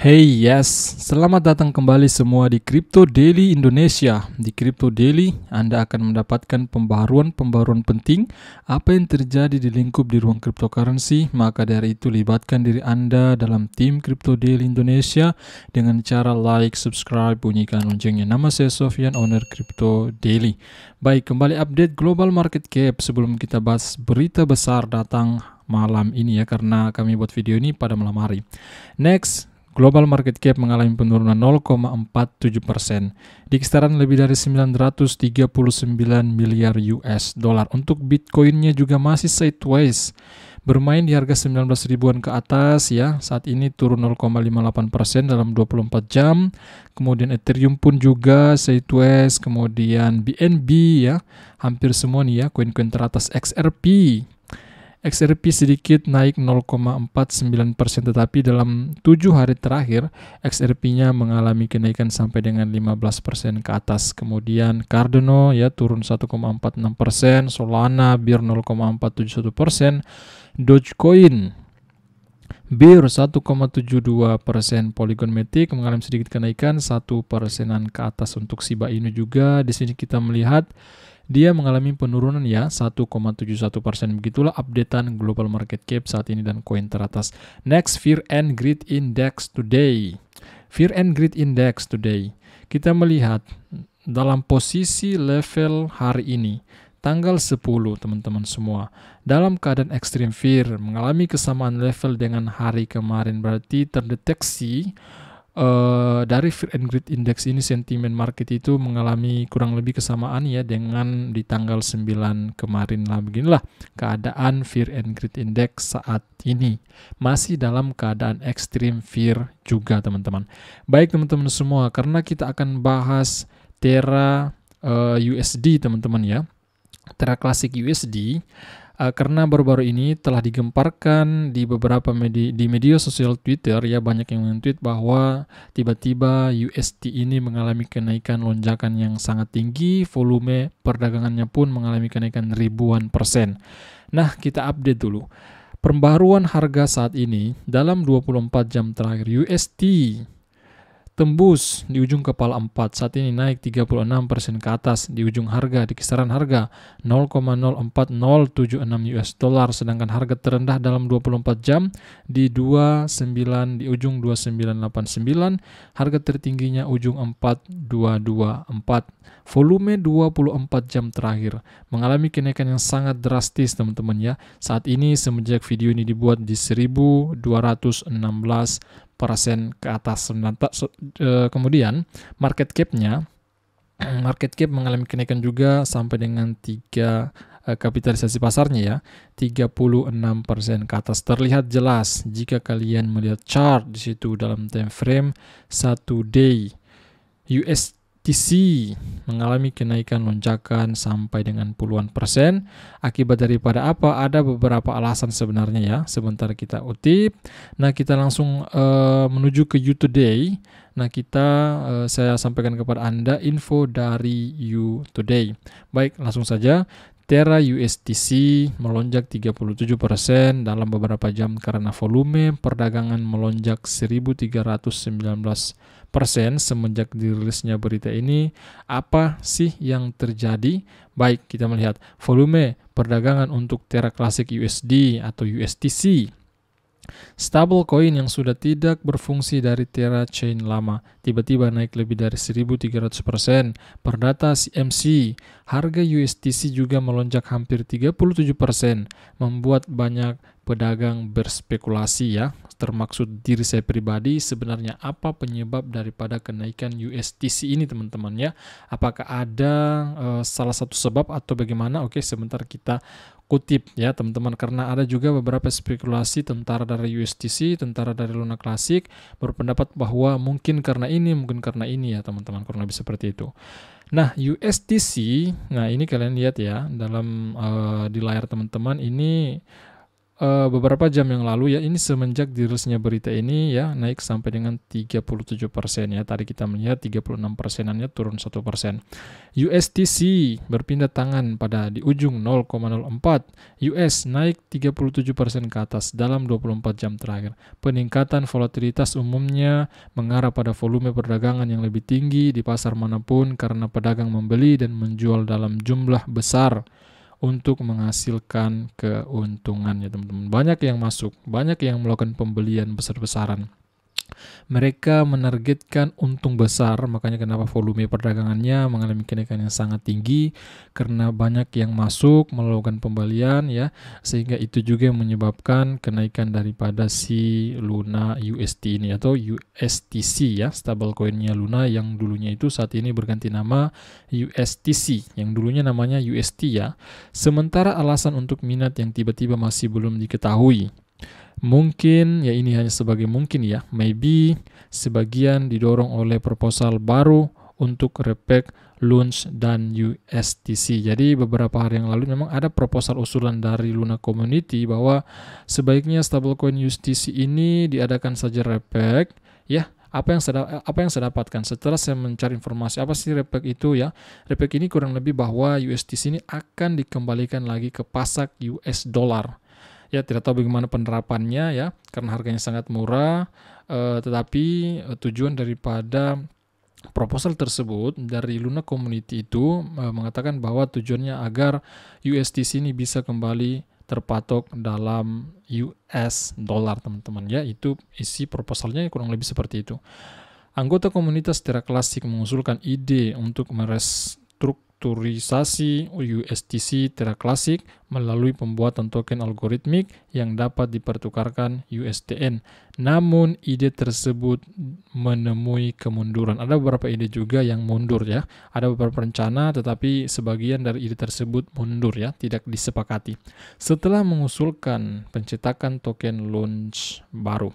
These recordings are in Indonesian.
Hey yes, selamat datang kembali semua di Crypto Daily Indonesia. Di Crypto Daily, Anda akan mendapatkan pembaruan penting apa yang terjadi di lingkup di ruang cryptocurrency. Maka dari itu libatkan diri Anda dalam tim Crypto Daily Indonesia dengan cara like, subscribe, bunyikan loncengnya. Nama saya Sofyan, owner Crypto Daily. Baik, kembali update global market cap sebelum kita bahas berita besar datang malam ini ya, karena kami buat video ini pada malam hari. Next, global market cap mengalami penurunan 0,47%, di kisaran lebih dari 939 miliar US dollar. Untuk Bitcoinnya juga masih sideways, bermain di harga 19 ribuan ke atas ya. Saat ini turun 0,58% dalam 24 jam. Kemudian Ethereum pun juga sideways, kemudian BNB ya, hampir semua nih ya koin-koin teratas. XRP sedikit naik 0,49%, tetapi dalam 7 hari terakhir XRP-nya mengalami kenaikan sampai dengan 15% ke atas. Kemudian Cardano ya turun 1,46%, Solana bir 0,471%, Dogecoin bir 1,72%, Polygon Matic mengalami sedikit kenaikan 1%-an ke atas. Untuk Shiba Inu juga di sini kita melihat dia mengalami penurunan ya 1,71%. Begitulah updatean global market cap saat ini dan koin teratas. Next, Fear and Greed Index today. Fear and Greed Index today. Kita melihat dalam posisi level hari ini, tanggal 10 teman-teman semua, dalam keadaan extreme fear, mengalami kesamaan level dengan hari kemarin. Berarti terdeteksi dari Fear and Greed Index ini sentimen market itu mengalami kurang lebih kesamaan ya dengan di tanggal 9 kemarin lah. Beginilah keadaan Fear and Greed Index saat ini, masih dalam keadaan extreme fear juga teman-teman. Baik teman-teman semua, karena kita akan bahas Terra USD teman-teman ya, Terra Classic USD, karena baru-baru ini telah digemparkan di beberapa media sosial Twitter ya, banyak yang men-tweet bahwa tiba-tiba USD ini mengalami kenaikan lonjakan yang sangat tinggi, volume perdagangannya pun mengalami kenaikan ribuan persen. Nah, kita update dulu pembaruan harga saat ini dalam 24 jam terakhir. USD tembus di ujung kepala 4, saat ini naik 36% ke atas di ujung harga, di kisaran harga 0,04076 US dollar, sedangkan harga terendah dalam 24 jam di 29, di ujung 2989, harga tertingginya ujung 4224. Volume 24 jam terakhir mengalami kenaikan yang sangat drastis teman-teman ya. Saat ini semenjak video ini dibuat di 1216% ke atas. Kemudian market cap mengalami kenaikan juga sampai dengan 3 kapitalisasi pasarnya ya, 36% ke atas. Terlihat jelas jika kalian melihat chart di situ dalam time frame 1 day. USTC mengalami kenaikan lonjakan sampai dengan puluhan persen. Akibat daripada apa? Ada beberapa alasan sebenarnya ya. Sebentar kita utip. Nah, kita langsung menuju ke You Today. Nah, saya sampaikan kepada Anda info dari You Today. Baik, langsung saja. Terra USDC melonjak 37% dalam beberapa jam karena volume perdagangan melonjak 1319% semenjak dirilisnya berita ini. Apa sih yang terjadi? Baik, kita melihat volume perdagangan untuk Terra Classic USD atau USDC, stablecoin yang sudah tidak berfungsi dari Terra Chain lama, tiba-tiba naik lebih dari 1300%. Per data CMC, harga USDC juga melonjak hampir 37%, membuat banyak pedagang berspekulasi ya, termaksud diri saya pribadi. Sebenarnya apa penyebab daripada kenaikan USDC ini teman-teman ya? Apakah ada salah satu sebab atau bagaimana? Oke, sebentar kita kutip ya teman-teman, karena ada juga beberapa spekulasi tentara dari USDC, tentara dari Luna Classic berpendapat bahwa mungkin karena ini ya teman-teman, kurang lebih seperti itu. Nah, USDC, nah ini kalian lihat ya dalam di layar teman-teman, ini beberapa jam yang lalu ya, ini semenjak dirilisnya berita ini ya, naik sampai dengan 37% ya. Tadi kita melihat 36%-annya turun 1%. USTC berpindah tangan pada di ujung 0,04. US naik 37% ke atas dalam 24 jam terakhir. Peningkatan volatilitas umumnya mengarah pada volume perdagangan yang lebih tinggi di pasar manapun karena pedagang membeli dan menjual dalam jumlah besar untuk menghasilkan keuntungan ya teman-teman. Banyak yang masuk, banyak yang melakukan pembelian besar-besaran. Mereka menargetkan untung besar, makanya kenapa volume perdagangannya mengalami kenaikan yang sangat tinggi karena banyak yang masuk melakukan pembelian ya, sehingga itu juga yang menyebabkan kenaikan daripada si Luna UST ini atau USTC ya, stablecoinnya Luna yang dulunya itu saat ini berganti nama USTC, yang dulunya namanya UST ya. Sementara alasan untuk minat yang tiba-tiba masih belum diketahui. Mungkin, ya ini hanya sebagai mungkin ya, maybe sebagian didorong oleh proposal baru untuk Repec, Launch, dan USTC. Jadi beberapa hari yang lalu memang ada proposal usulan dari Luna Community bahwa sebaiknya stablecoin USTC ini diadakan saja Repec ya. Apa yang saya dapatkan setelah saya mencari informasi apa sih Repec itu ya. Repec ini kurang lebih bahwa USTC ini akan dikembalikan lagi ke pasak US dollar. Ya, tidak tahu bagaimana penerapannya ya, karena harganya sangat murah, tetapi tujuan daripada proposal tersebut dari Luna Community itu mengatakan bahwa tujuannya agar USDC ini bisa kembali terpatok dalam US dollar teman-teman ya. Itu isi proposalnya kurang lebih seperti itu. Anggota komunitas Terra Classic mengusulkan ide untuk merestrukturisasi USDC Terra Classic melalui pembuatan token algoritmik yang dapat dipertukarkan USDN. Namun ide tersebut menemui kemunduran. Ada beberapa ide juga yang mundur ya. Ada beberapa rencana tetapi sebagian dari ide tersebut mundur ya, tidak disepakati. Setelah mengusulkan pencetakan token launch baru.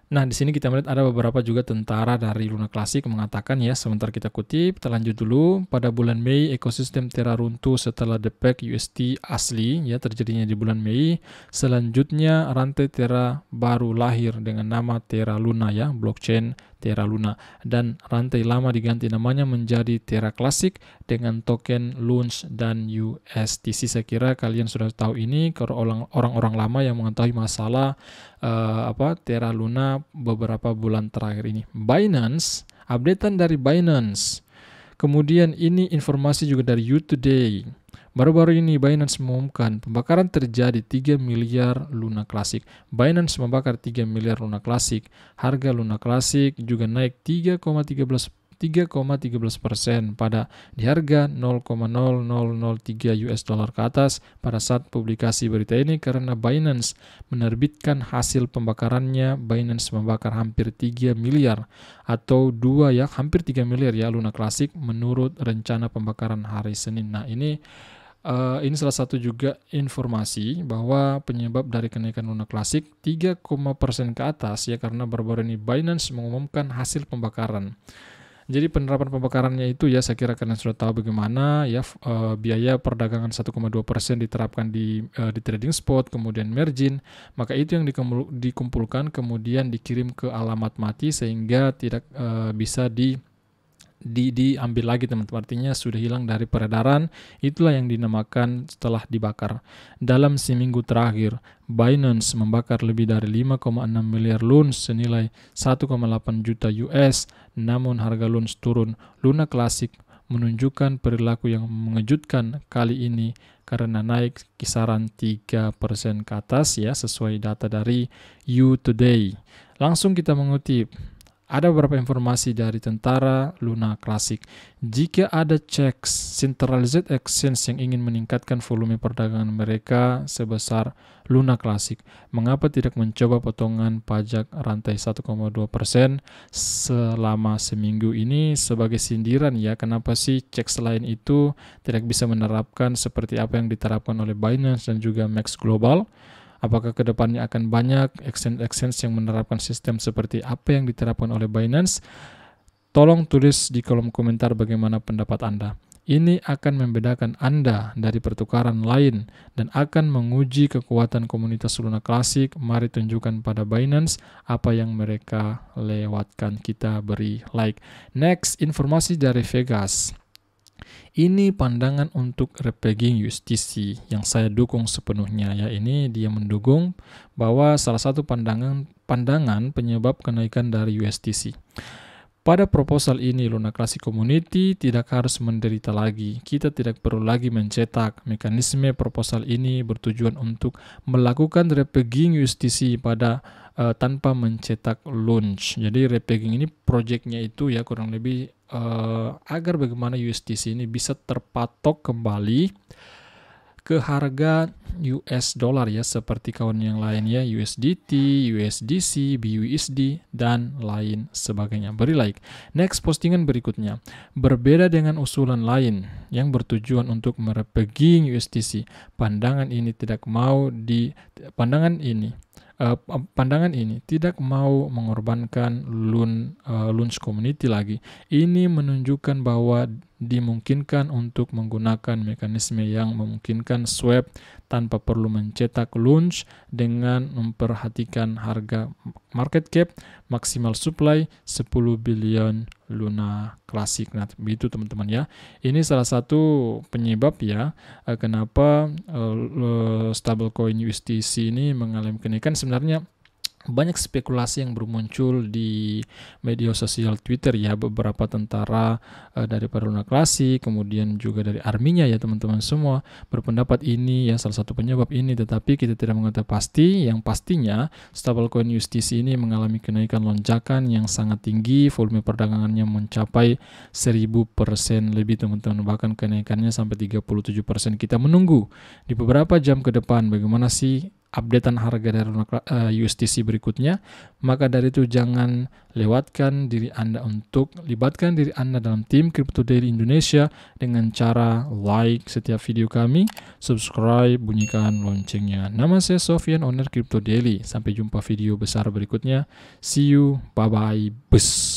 Nah, di sini kita melihat ada beberapa juga tentara dari Luna Classic mengatakan ya, sebentar kita kutip, kita lanjut dulu. Pada bulan Mei, ekosistem Terra runtuh setelah DPEC UST asli ya terjadinya di bulan Mei. Selanjutnya, rantai Terra baru lahir dengan nama Terra Luna ya, blockchain Terra Luna. Dan rantai lama diganti namanya menjadi Terra Classic dengan token Launch dan USTC. Saya kira kalian sudah tahu ini, kalau orang-orang lama yang mengetahui masalah Terra Luna beberapa bulan terakhir ini. Binance, updatean dari Binance. Kemudian ini informasi juga dari You Today. Baru-baru ini Binance mengumumkan pembakaran terjadi 3 miliar Luna Classic. Binance membakar 3 miliar Luna Classic. Harga Luna Classic juga naik 3,13% pada di harga 0,0003 US dollar ke atas pada saat publikasi berita ini karena Binance menerbitkan hasil pembakarannya. Binance membakar hampir 3 miliar atau hampir 3 miliar ya Luna Classic menurut rencana pembakaran hari Senin. Nah, ini salah satu juga informasi bahwa penyebab dari kenaikan Luna Classic 3% ke atas ya karena baru-baru ini Binance mengumumkan hasil pembakaran. Jadi penerapan pembakarannya itu ya saya kira kalian sudah tahu bagaimana ya, biaya perdagangan 1,2% diterapkan di trading spot, kemudian margin, maka itu yang dikumpulkan kemudian dikirim ke alamat mati sehingga tidak bisa diambil lagi teman-teman, artinya sudah hilang dari peredaran. Itulah yang dinamakan setelah dibakar. Dalam seminggu terakhir Binance membakar lebih dari 5,6 miliar LUNS senilai 1,8 juta US, namun harga LUNS turun. Luna Classic menunjukkan perilaku yang mengejutkan kali ini karena naik kisaran 3% ke atas ya, sesuai data dari You Today. Langsung kita mengutip. Ada beberapa informasi dari tentara Luna Classic. Jika ada checks centralized exchange yang ingin meningkatkan volume perdagangan mereka sebesar Luna Classic, mengapa tidak mencoba potongan pajak rantai 1,2% selama seminggu ini sebagai sindiran ya, kenapa sih checks lain itu tidak bisa menerapkan seperti apa yang diterapkan oleh Binance dan juga Max Global? Apakah kedepannya akan banyak exchange yang menerapkan sistem seperti apa yang diterapkan oleh Binance? Tolong tulis di kolom komentar bagaimana pendapat Anda. Ini akan membedakan Anda dari pertukaran lain dan akan menguji kekuatan komunitas Luna Classic. Mari tunjukkan pada Binance apa yang mereka lewatkan. Kita beri like. Next, informasi dari Vegas. Ini pandangan untuk repegging USDC yang saya dukung sepenuhnya ya. Ini dia mendukung bahwa salah satu pandangan penyebab kenaikan dari USDC. Pada proposal ini, Luna Classic Community tidak harus menderita lagi. Kita tidak perlu lagi mencetak. Mekanisme proposal ini bertujuan untuk melakukan repegging USDC tanpa mencetak launch. Jadi repegging ini proyeknya itu ya kurang lebih agar bagaimana USDC ini bisa terpatok kembali ke harga US dollar ya, seperti kawan yang lain ya, USDT, USDC, BUSD, dan lain sebagainya. Beri like. Next, postingan berikutnya. Berbeda dengan usulan lain yang bertujuan untuk merepegging USDC, pandangan ini tidak mau mengorbankan launch community lagi. Ini menunjukkan bahwa dimungkinkan untuk menggunakan mekanisme yang memungkinkan swap tanpa perlu mencetak launch dengan memperhatikan harga market cap, maksimal supply 10 billion Luna Classic. Nah, begitu teman-teman ya. Ini salah satu penyebab ya kenapa stablecoin USDC ini mengalami kenaikan. Sebenarnya banyak spekulasi yang bermuncul di media sosial Twitter ya, beberapa tentara daripada Luna Classic, kemudian juga dari arminya ya teman-teman semua berpendapat ini ya salah satu penyebab ini, tetapi kita tidak mengetahui pasti. Yang pastinya stablecoin USDC ini mengalami kenaikan lonjakan yang sangat tinggi, volume perdagangannya mencapai 1000% lebih teman-teman, bahkan kenaikannya sampai 37%. Kita menunggu di beberapa jam ke depan bagaimana sih updatean harga dari USDC berikutnya. Maka dari itu jangan libatkan diri Anda dalam tim Crypto Daily Indonesia dengan cara like setiap video kami, subscribe, bunyikan loncengnya. Nama saya Sofyan, owner Crypto Daily. Sampai jumpa video besar berikutnya. See you, bye bye, bus.